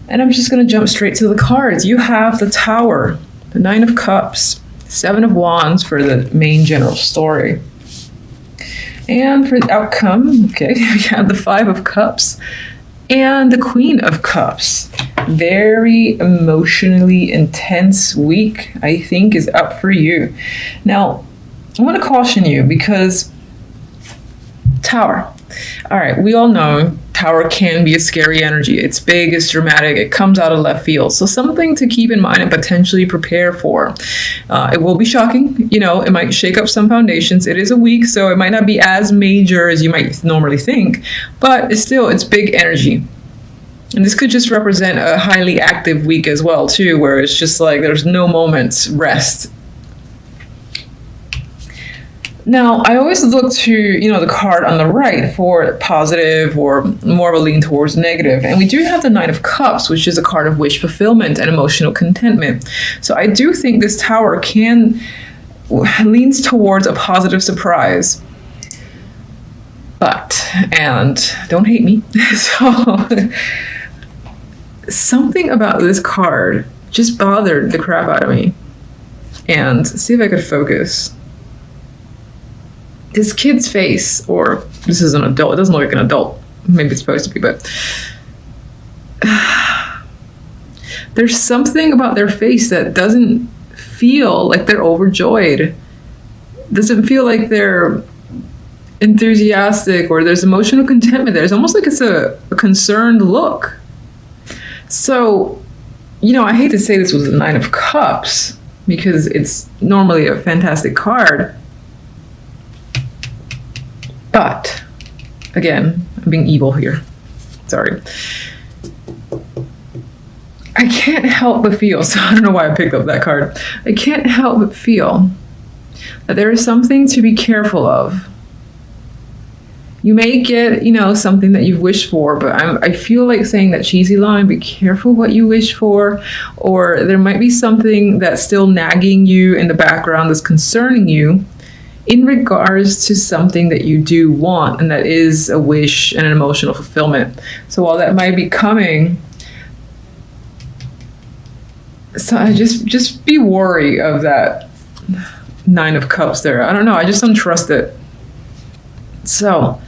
And I'm just going to jump straight to the cards. You have the Tower, the Nine of Cups, Seven of Wands for the main general story. And for the outcome, okay, we have the Five of Cups and the Queen of Cups. Very emotionally intense week, I think, is up for you. Now, I want to caution you because Tower. All right, we all know Tower can be a scary energy. It's big, it's dramatic, it comes out of left field. So something to keep in mind and potentially prepare for. It will be shocking. You know, it might shake up some foundations. It is a week, so it might not be as major as you might normally think, but it's big energy. And this could just represent a highly active week as well, too, where it's just like there's no moments rest. Now, I always look to, the card on the right for positive or more of a lean towards negative. And we do have the Nine of Cups, which is a card of wish fulfillment and emotional contentment. So I do think this Tower leans towards a positive surprise. But, and don't hate me, so something about this card just bothered the crap out of me. And see if I could focus. This kid's face, or this is an adult, it doesn't look like an adult, maybe it's supposed to be, but there's something about their face that doesn't feel like they're overjoyed. Doesn't feel like they're enthusiastic or there's emotional contentment there. It's almost like it's a concerned look. So, I hate to say this was the Nine of Cups because it's normally a fantastic card. But, again, I'm being evil here. Sorry. I can't help but feel, so I don't know why I picked up that card. I can't help but feel that there is something to be careful of. You may get, something that you've wished for, but I feel like saying that cheesy line, be careful what you wish for, or there might be something that's still nagging you in the background that's concerning you in regards to something that you do want, and that is a wish and an emotional fulfillment. So while that might be coming, so I just be wary of that Nine of Cups there. I don't know, I just don't trust it. So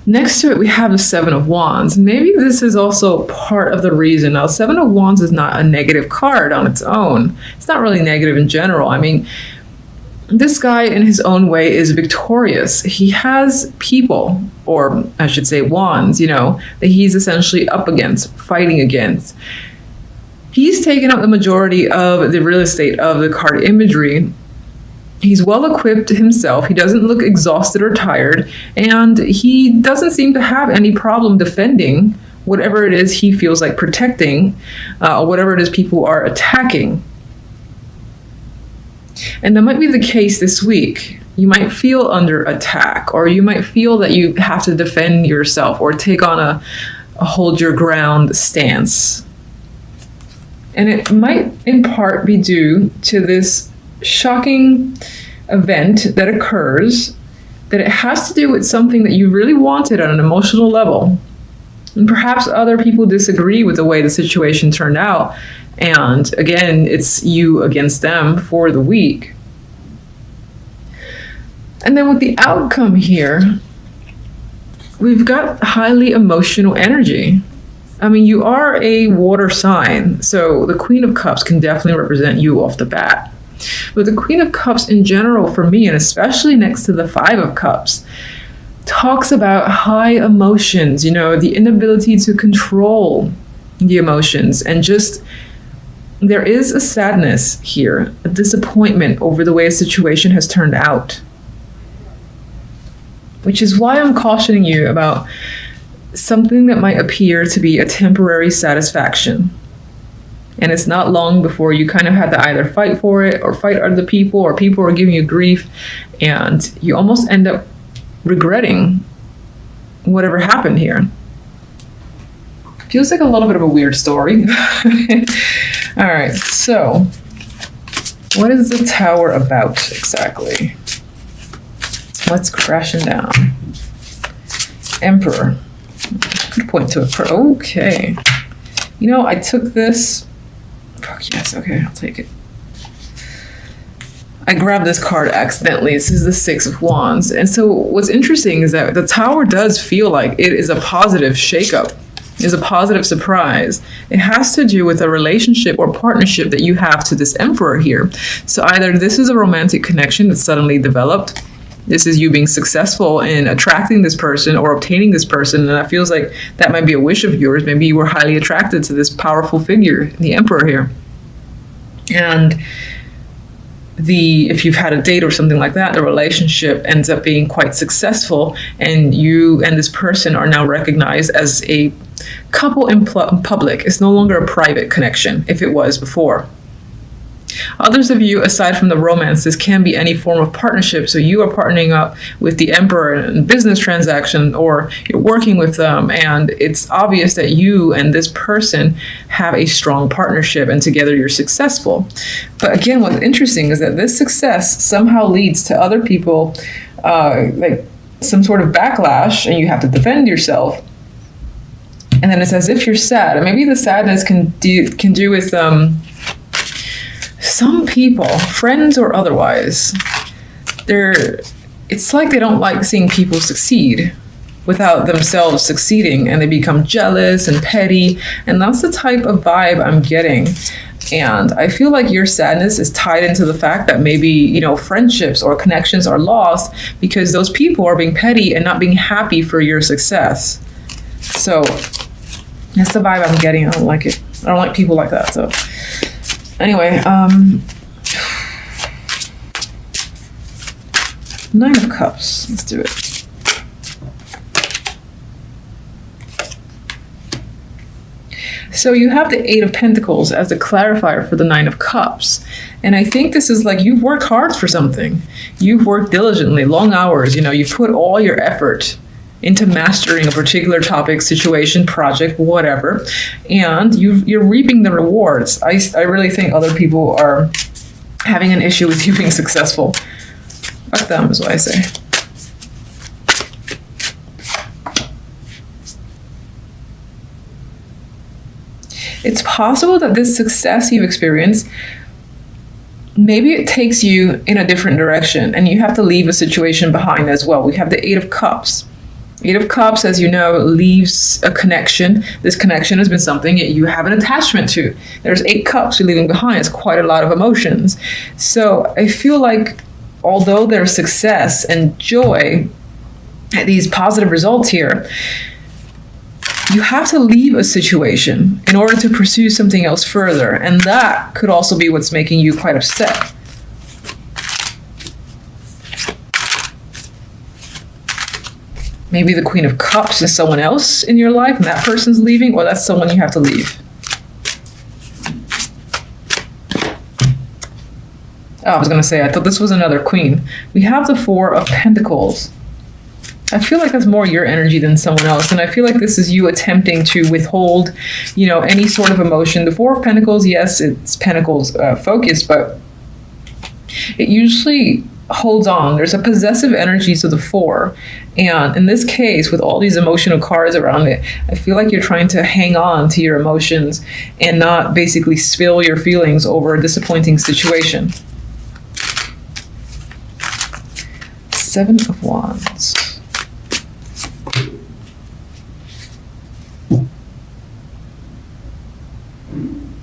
next to it, we have the Seven of Wands. Maybe this is also part of the reason. Now, Seven of Wands is not a negative card on its own. It's not really negative in general. I mean, this guy in his own way is victorious. He has people, or I should say wands, that he's essentially up against, fighting against. He's taken up the majority of the real estate of the card imagery. He's well equipped himself. He doesn't look exhausted or tired, and he doesn't seem to have any problem defending whatever it is he feels like protecting, whatever it is people are attacking. And that might be the case this week. You might feel under attack, or you might feel that you have to defend yourself or take on a hold your ground stance. And it might in part be due to this shocking event that occurs, that it has to do with something that you really wanted on an emotional level. And perhaps other people disagree with the way the situation turned out. And again, it's you against them for the week. And then with the outcome here, we've got highly emotional energy. I mean, you are a water sign, so the Queen of Cups can definitely represent you off the bat. But the Queen of Cups in general for me, and especially next to the Five of Cups, talks about high emotions, the inability to control the emotions, and just there is a sadness here, a disappointment over the way a situation has turned out. Which is why I'm cautioning you about something that might appear to be a temporary satisfaction. And it's not long before you kind of had to either fight for it or fight other people, or people are giving you grief, and you almost end up regretting whatever happened here. Feels like a little bit of a weird story. All right, so what is the Tower about exactly? What's crashing down? Emperor. Could point to it. Okay. You know, I took this. Oh, yes, okay, I'll take it. I grabbed this card accidentally. This is the Six of Wands. And so what's interesting is that the Tower does feel like it is a positive shakeup, is a positive surprise. It has to do with a relationship or partnership that you have to this Emperor here. So either this is a romantic connection that suddenly developed. This is you being successful in attracting this person or obtaining this person. And it feels like that might be a wish of yours. Maybe you were highly attracted to this powerful figure, the Emperor here. And if you've had a date or something like that, the relationship ends up being quite successful, and you and this person are now recognized as a couple in public. It's no longer a private connection if it was before. Others of you, aside from the romance, this can be any form of partnership. So you are partnering up with the Emperor in a business transaction, or you're working with them, and it's obvious that you and this person have a strong partnership, and together you're successful. But again, what's interesting is that this success somehow leads to other people, like some sort of backlash, and you have to defend yourself. And then it's as if you're sad. And maybe the sadness can do with some people, friends or otherwise, it's like they don't like seeing people succeed without themselves succeeding, and they become jealous and petty, and that's the type of vibe I'm getting. And I feel like your sadness is tied into the fact that maybe, you know, friendships or connections are lost because those people are being petty and not being happy for your success. So that's the vibe I'm getting. I don't like it. I don't like people like that. So anyway, Nine of Cups. Let's do it. So you have the Eight of Pentacles as the clarifier for the Nine of Cups. And I think this is like you've worked hard for something. You've worked diligently, long hours. You know, you've put all your effort into mastering a particular topic, situation, project, whatever, and you're reaping the rewards. I really think other people are having an issue with you being successful. Fuck them is what I say. It's possible that this success you've experienced, maybe it takes you in a different direction, and you have to leave a situation behind as well. We have the Eight of Cups. Eight of Cups, as you know, leaves a connection. This connection has been something that you have an attachment to. There's 8 cups you're leaving behind. It's quite a lot of emotions. So I feel like although there's success and joy at these positive results here, you have to leave a situation in order to pursue something else further. And that could also be what's making you quite upset. Maybe the Queen of Cups is someone else in your life and that person's leaving, or that's someone you have to leave. Oh, I was going to say, I thought this was another queen. We have the Four of Pentacles. I feel like that's more your energy than someone else. And I feel like this is you attempting to withhold, you know, any sort of emotion. The Four of Pentacles, yes, it's Pentacles focused, but it usually holds on. There's a possessive energy to the Four. And in this case, with all these emotional cards around it, I feel like you're trying to hang on to your emotions and not basically spill your feelings over a disappointing situation. Seven of Wands.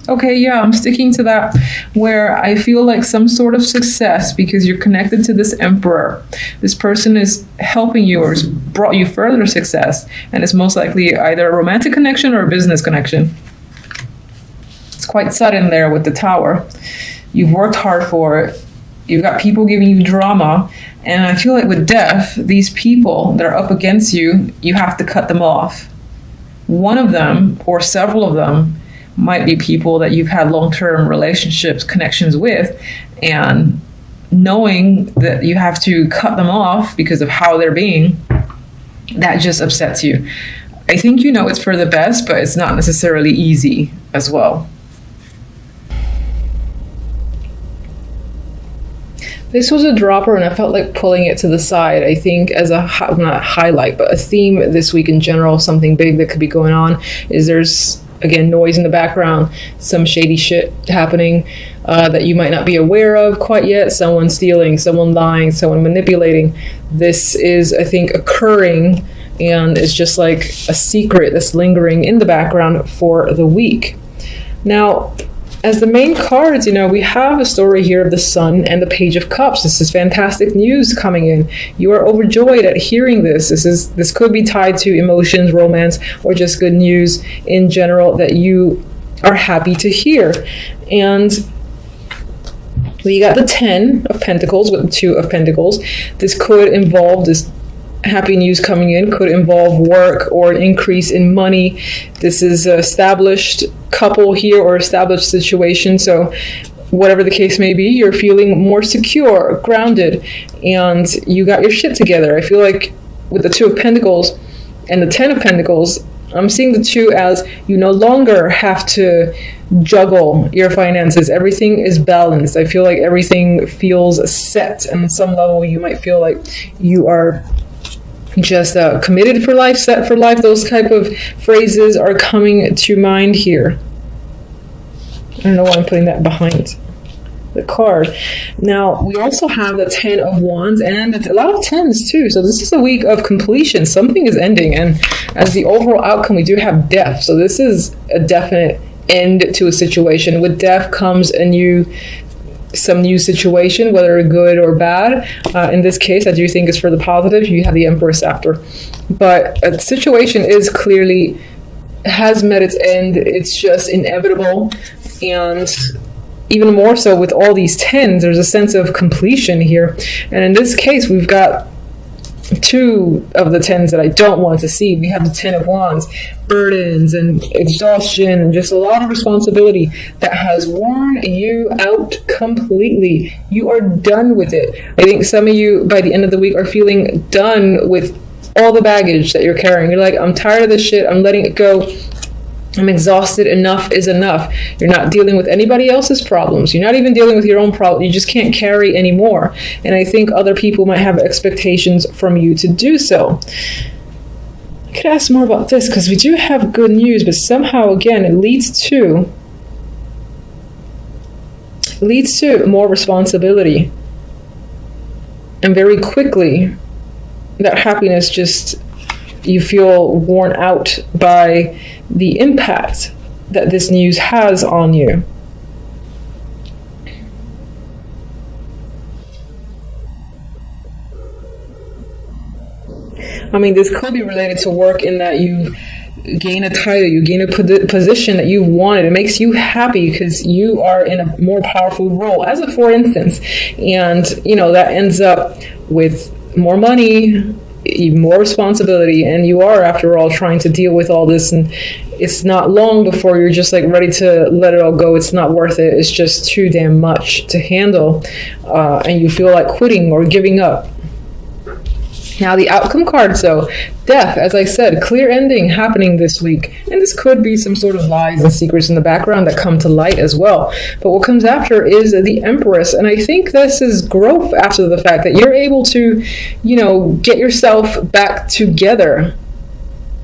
Okay, yeah, I'm sticking to that, where I feel like some sort of success because you're connected to this Emperor. This person is helping you or has brought you further success, and it's most likely either a romantic connection or a business connection. It's quite sudden there with the Tower. You've worked hard for it. You've got people giving you drama, and I feel like with Death, these people that are up against you, you have to cut them off. One of them, or several of them, might be people that you've had long-term relationships, connections with, and knowing that you have to cut them off because of how they're being, that just upsets you. I think you know it's for the best, but it's not necessarily easy as well. This was a dropper, and I felt like pulling it to the side. I think as a, not a highlight, but a theme this week in general, something big that could be going on, is there's again, noise in the background, some shady shit happening that you might not be aware of quite yet. Someone stealing, someone lying, someone manipulating. This is, I think, occurring, and it's just like a secret that's lingering in the background for the week. Now, as the main cards, we have a story here of the Sun and the Page of Cups. This is fantastic news coming in. You are overjoyed at hearing this. This could be tied to emotions, romance, or just good news in general that you are happy to hear. And we got the 10 of Pentacles with the 2 of Pentacles. This could involve this happy news coming in, could involve work or an increase in money. This is an established couple here or established situation. So whatever the case may be, you're feeling more secure, grounded, and you got your shit together. I feel like with the 2 of Pentacles and the 10 of Pentacles, I'm seeing the 2 as you no longer have to juggle your finances. Everything is balanced. I feel like everything feels set. And on some level, you might feel like you are just committed for life, set for life. Those type of phrases are coming to mind here. I don't know why I'm putting that behind the card. Now, we also have the 10 of Wands and a lot of 10s too. So this is a week of completion. Something is ending. And as the overall outcome, we do have death. So this is a definite end to a situation. With death comes some new situation, whether good or bad. In this case, I do think it's for the positive. You have the Empress after. But a situation is clearly has met its end. It's just inevitable. And even more so with all these 10s, there's a sense of completion here. And in this case, we've got 2 of the 10s that I don't want to see. We have the 10 of Wands, burdens and exhaustion and just a lot of responsibility that has worn you out completely. You are done with it. I think some of you by the end of the week are feeling done with all the baggage that you're carrying. You're like, I'm tired of this shit. I'm letting it go. I'm exhausted. Enough is enough. You're not dealing with anybody else's problems. You're not even dealing with your own problem. You just can't carry anymore. And I think other people might have expectations from you to do so. I could ask more about this because we do have good news, but somehow, again, it leads to more responsibility. And very quickly, that happiness just, you feel worn out by the impact that this news has on you. I mean, this could be related to work in that you gain a title, you gain a position that you've wanted. It makes you happy because you are in a more powerful role, as a for instance. And, that ends up with more money, more responsibility, and you are, after all, trying to deal with all this, and it's not long before you're just like ready to let it all go. It's not worth it. It's just too damn much to handle, and you feel like quitting or giving up. Now, the outcome cards, though, death, as I said, clear ending happening this week. And this could be some sort of lies and secrets in the background that come to light as well. But what comes after is the Empress. And I think this is growth after the fact, that you're able to, get yourself back together.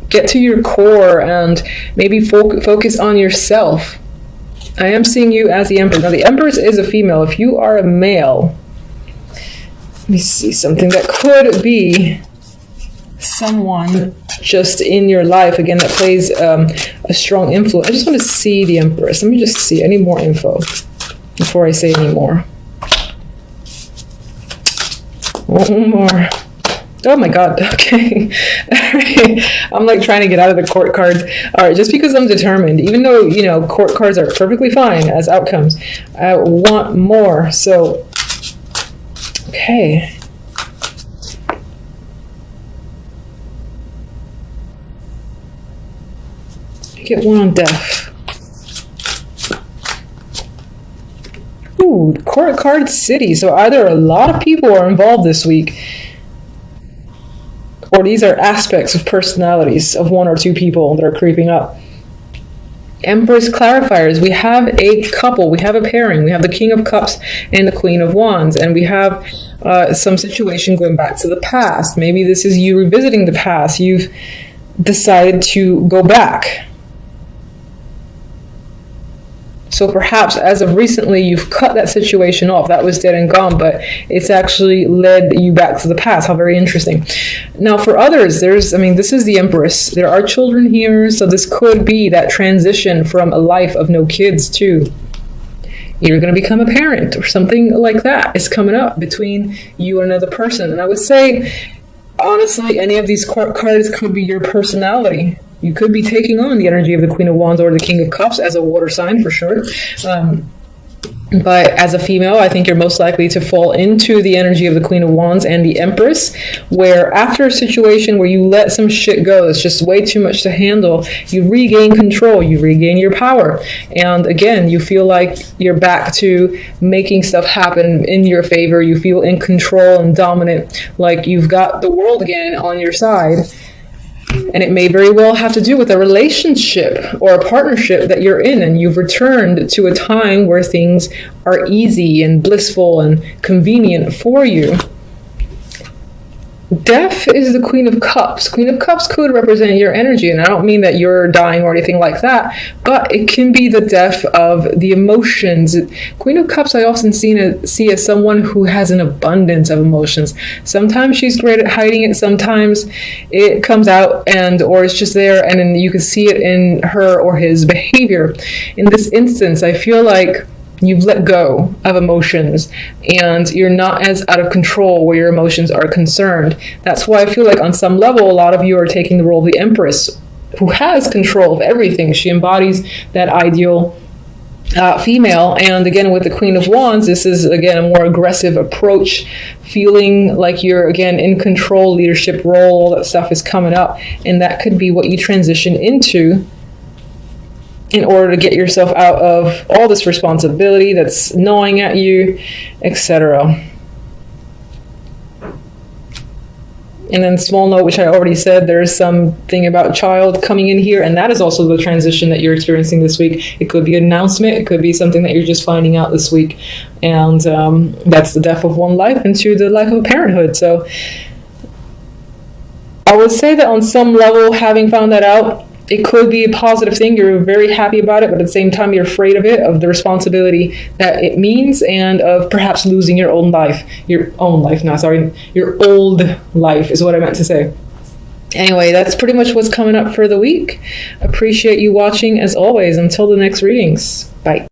Get to your core and maybe focus on yourself. I am seeing you as the Empress. Now, the Empress is a female. If you are a male, let me see something that could be someone just in your life, again, that plays a strong influence. I just want to see the Empress. Let me just see any more info before I say any more. One more. Oh my God, okay. I'm like trying to get out of the court cards. All right, just because I'm determined, even though, court cards are perfectly fine as outcomes, I want more. So, okay. Get one on death. Ooh, court card city. So either a lot of people are involved this week, or these are aspects of personalities of 1 or 2 people that are creeping up. Empress clarifiers. We have a couple, we have a pairing, we have the King of Cups and the Queen of Wands, and we have some situation going back to the past. Maybe this is you revisiting the past. You've decided to go back. So perhaps as of recently, you've cut that situation off. That was dead and gone, but it's actually led you back to the past. How very interesting. Now, for others, this is the Empress. There are children here, so this could be that transition from a life of no kids to you're going to become a parent or something like that is coming up between you and another person. And I would say, honestly, any of these cards could be your personality. You could be taking on the energy of the Queen of Wands or the King of Cups as a water sign for sure. But as a female, I think you're most likely to fall into the energy of the Queen of Wands and the Empress, where after a situation where you let some shit go, it's just way too much to handle, you regain control, you regain your power. And again, you feel like you're back to making stuff happen in your favor. You feel in control and dominant, like you've got the world again on your side. And it may very well have to do with a relationship or a partnership that you're in, and you've returned to a time where things are easy and blissful and convenient for you. Death is the Queen of Cups. Queen of Cups could represent your energy, and I don't mean that you're dying or anything like that, but it can be the death of the emotions. Queen of Cups I often see as someone who has an abundance of emotions. Sometimes she's great at hiding it, sometimes it comes out or it's just there, and then you can see it in her or his behavior. In this instance, I feel like you've let go of emotions and you're not as out of control where your emotions are concerned. That's why I feel like on some level, a lot of you are taking the role of the Empress, who has control of everything. She embodies that ideal female. And again, with the Queen of Wands, this is again a more aggressive approach, feeling like you're again in control, leadership role, all that stuff is coming up. And that could be what you transition into in order to get yourself out of all this responsibility that's gnawing at you, etc. And then small note, which I already said, there's something about child coming in here, and that is also the transition that you're experiencing this week. It could be an announcement, it could be something that you're just finding out this week, and that's the death of one life into the life of parenthood. So I would say that on some level, having found that out, it could be a positive thing. You're very happy about it, but at the same time, you're afraid of it, of the responsibility that it means, and of perhaps losing your own life. Your old life is what I meant to say. Anyway, that's pretty much what's coming up for the week. Appreciate you watching as always. Until the next readings. Bye.